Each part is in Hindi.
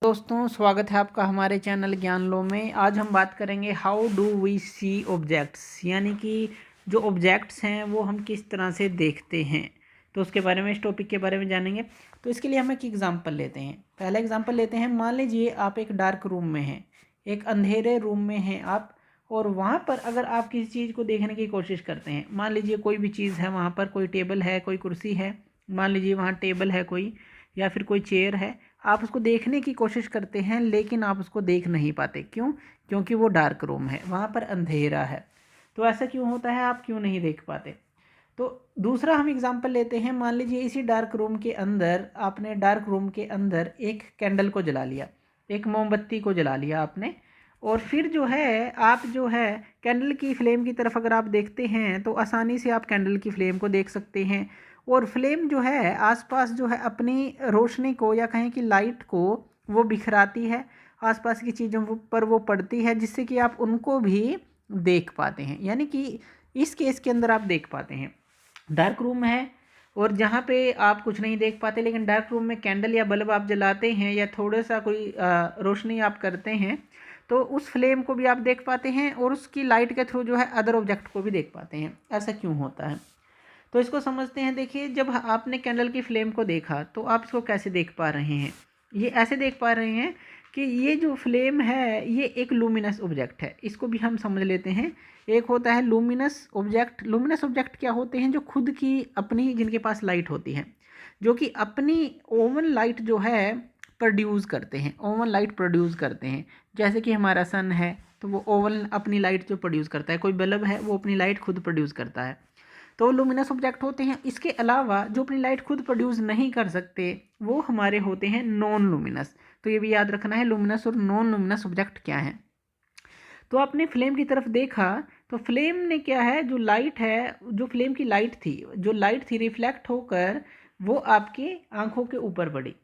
दोस्तों, स्वागत है आपका हमारे चैनल ज्ञान लो में। आज हम बात करेंगे how do we see objects, यानी कि जो ऑब्जेक्ट्स हैं वो हम किस तरह से देखते हैं। तो उसके बारे में, इस टॉपिक के बारे में जानेंगे। तो इसके लिए हम एक एग्जांपल लेते हैं। पहला एग्जांपल लेते हैं। मान लीजिए आप एक डार्क रूम में हैं, एक अंधेरे रूम में हैं आप, और वहाँ पर अगर आप किसी चीज़ को देखने की कोशिश करते हैं, मान लीजिए कोई भी चीज़ है, वहाँ पर कोई टेबल है, कोई कुर्सी है, मान लीजिए वहाँ टेबल है कोई, या फिर कोई चेयर है, आप उसको देखने की कोशिश करते हैं लेकिन आप उसको देख नहीं पाते। क्यों? क्योंकि वो डार्क रूम है, वहाँ पर अंधेरा है। तो ऐसा क्यों होता है, आप क्यों नहीं देख पाते? तो दूसरा हम एग्जांपल लेते हैं। मान लीजिए इसी डार्क रूम के अंदर, आपने डार्क रूम के अंदर एक कैंडल को जला लिया, एक मोमबत्ती को जला लिया आपने, और फिर जो है आप जो है कैंडल की फ्लेम की तरफ अगर आप देखते हैं तो आसानी से आप कैंडल की फ्लेम को देख सकते हैं। और फ्लेम जो है आसपास जो है अपनी रोशनी को, या कहें कि लाइट को, वो बिखराती है, आसपास की चीज़ों पर वो पड़ती है, जिससे कि आप उनको भी देख पाते हैं। यानी कि इस केस के अंदर आप देख पाते हैं। डार्क रूम है और जहाँ पे आप कुछ नहीं देख पाते, लेकिन डार्क रूम में कैंडल या बल्ब आप जलाते हैं या थोड़ा सा कोई रोशनी आप करते हैं, तो उस फ्लेम को भी आप देख पाते हैं और उसकी लाइट के थ्रू जो है अदर ऑब्जेक्ट को भी देख पाते हैं। ऐसा क्यों होता है? तो इसको समझते हैं। देखिए, जब आपने कैंडल की फ्लेम को देखा तो आप इसको कैसे देख पा रहे हैं? ये ऐसे देख पा रहे हैं कि ये जो फ्लेम है ये एक लूमिनस ऑब्जेक्ट है। इसको भी हम समझ लेते हैं। एक होता है लूमिनस ऑब्जेक्ट। लूमिनस ऑब्जेक्ट क्या होते हैं? जो खुद की अपनी, जिनके पास लाइट होती है, जो कि अपनी ओवन लाइट जो है प्रोड्यूस करते हैं, ओवन लाइट प्रोड्यूस करते हैं। जैसे कि हमारा सन है तो वो ओवन अपनी लाइट जो प्रोड्यूस करता है, कोई बल्ब है वो अपनी लाइट खुद प्रोड्यूस करता है, तो लुमिनस ऑब्जेक्ट होते हैं। इसके अलावा जो अपनी लाइट खुद प्रोड्यूस नहीं कर सकते वो हमारे होते हैं नॉन लुमिनस। तो ये भी याद रखना है, लुमिनस और नॉन लुमिनस ऑब्जेक्ट क्या है। तो आपने फ्लेम की तरफ देखा तो फ्लेम ने क्या है, जो लाइट है, जो फ्लेम की लाइट थी, जो लाइट थी रिफ्लेक्ट होकर वो आपकी आंखों के ऊपर पड़ी।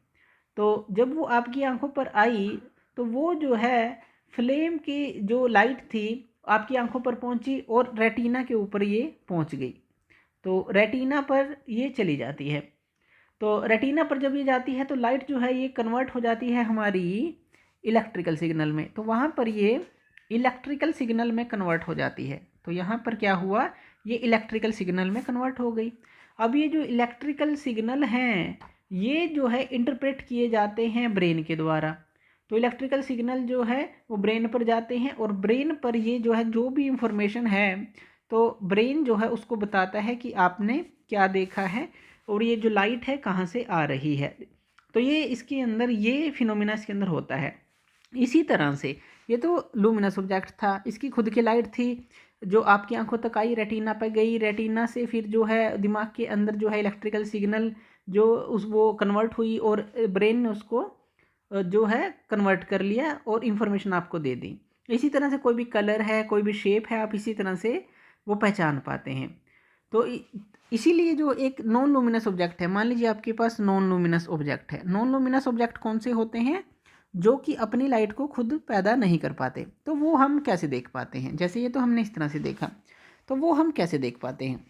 तो जब वो आपकी आंखों पर आई तो वो जो है फ्लेम की जो लाइट थी आपकी आंखों पर पहुंची और रेटिना के ऊपर ये पहुंच गई। तो रेटिना पर ये चली जाती है। तो रेटिना पर जब ये जाती है तो लाइट जो है ये कन्वर्ट हो जाती है हमारी इलेक्ट्रिकल सिग्नल में। तो वहाँ पर ये इलेक्ट्रिकल सिग्नल में कन्वर्ट हो जाती है। तो यहाँ पर क्या हुआ, ये इलेक्ट्रिकल सिग्नल में कन्वर्ट हो गई। अब ये जो इलेक्ट्रिकल सिग्नल हैं ये जो है इंटरप्रेट किए जाते हैं ब्रेन के द्वारा। तो इलेक्ट्रिकल सिग्नल जो है वो ब्रेन पर जाते हैं और ब्रेन पर ये जो है जो भी इंफॉर्मेशन है, तो ब्रेन जो है उसको बताता है कि आपने क्या देखा है और ये जो लाइट है कहाँ से आ रही है। तो ये इसके अंदर, ये फिनोमिना इसके अंदर होता है। इसी तरह से ये तो लूमिनस ऑब्जेक्ट था, इसकी खुद की लाइट थी जो आपकी आंखों तक आई, रेटिना पर गई, रेटिना से फिर जो है दिमाग के अंदर जो है इलेक्ट्रिकल सिग्नल जो उस वो कन्वर्ट हुई और ब्रेन ने उसको जो है कन्वर्ट कर लिया और इन्फॉर्मेशन आपको दे दी। इसी तरह से कोई भी कलर है, कोई भी शेप है, आप इसी तरह से वो पहचान पाते हैं। तो इसीलिए जो एक नॉन लूमिनस ऑब्जेक्ट है, मान लीजिए आपके पास नॉन लूमिनस ऑब्जेक्ट है। नॉन लूमिनस ऑब्जेक्ट कौन से होते हैं? जो कि अपनी लाइट को खुद पैदा नहीं कर पाते। तो वो हम कैसे देख पाते हैं? जैसे ये तो हमने इस तरह से देखा, तो वो हम कैसे देख पाते हैं?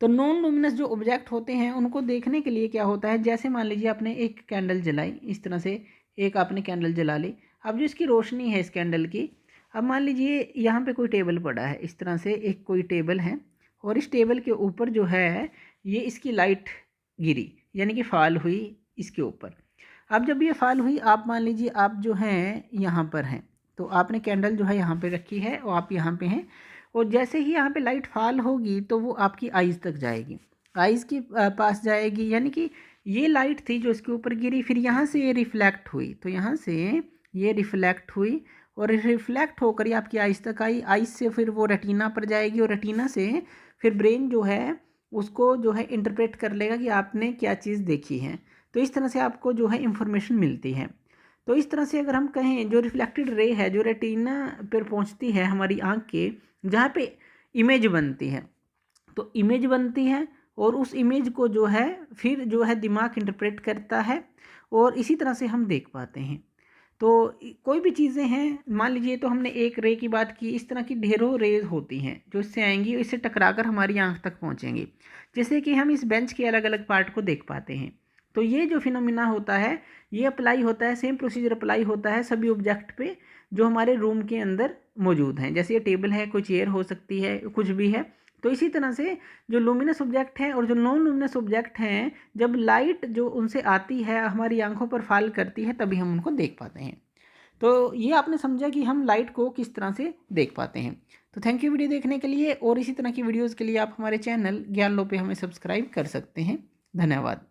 तो नॉन लूमिनस जो ऑब्जेक्ट होते हैं उनको देखने के लिए क्या होता है, जैसे मान लीजिए आपने एक कैंडल जलाई, इस तरह से एक आपने कैंडल जला ली। अब जो इसकी रोशनी है इस कैंडल की, अब मान लीजिए यहाँ पे कोई टेबल पड़ा है, इस तरह से एक कोई टेबल है और इस टेबल के ऊपर जो है ये इसकी लाइट गिरी, यानी कि फॉल हुई इसके ऊपर। अब जब ये फॉल हुई, आप मान लीजिए आप जो हैं यहाँ पर हैं, तो आपने कैंडल जो है यहाँ पे रखी है और आप यहाँ पे हैं, और जैसे ही यहाँ पे लाइट फॉल होगी तो वो आपकी आइज़ तक जाएगी, आइज़ के पास जाएगी। यानी कि ये लाइट थी जो इसके ऊपर गिरी, फिर यहाँ से ये रिफ्लेक्ट हुई, तो यहाँ से ये रिफ्लेक्ट हुई और रिफ्लेक्ट होकर ये आपकी आइज़ तक आई। आइज़ से फिर वो रेटिना पर जाएगी और रेटिना से फिर ब्रेन जो है उसको जो है इंटरप्रेट कर लेगा कि आपने क्या चीज़ देखी है। तो इस तरह से आपको जो है इंफॉर्मेशन मिलती है। तो इस तरह से अगर हम कहें, जो रिफ्लेक्टेड रे है जो रेटिना पर पहुंचती है हमारी आँख के, जहाँ पे इमेज बनती है, तो इमेज बनती है और उस इमेज को जो है फिर जो है दिमाग इंटरप्रेट करता है और इसी तरह से हम देख पाते हैं। तो कोई भी चीज़ें हैं, मान लीजिए तो हमने एक रे की बात की, इस तरह की ढेरों रेज होती हैं जो इससे आएंगी और इससे टकराकर हमारी आँख तक पहुँचेंगी। जैसे कि हम इस बेंच के अलग अलग पार्ट को देख पाते हैं, तो ये जो फिनोमिना होता है ये अप्लाई होता है, सेम प्रोसीजर अप्लाई होता है सभी ऑब्जेक्ट पे जो हमारे रूम के अंदर मौजूद हैं। जैसे ये टेबल है, कोई चेयर हो सकती है, कुछ भी है। तो इसी तरह से जो लुमिनस ऑब्जेक्ट हैं और जो नॉन लुमिनस ऑब्जेक्ट हैं, जब लाइट जो उनसे आती है हमारी आंखों पर फॉल करती है तभी हम उनको देख पाते हैं। तो ये आपने समझा कि हम लाइट को किस तरह से देख पाते हैं। तो थैंक यू वीडियो देखने के लिए, और इसी तरह की वीडियोज़ के लिए आप हमारे चैनल ज्ञान लो पे हमें सब्सक्राइब कर सकते हैं। धन्यवाद।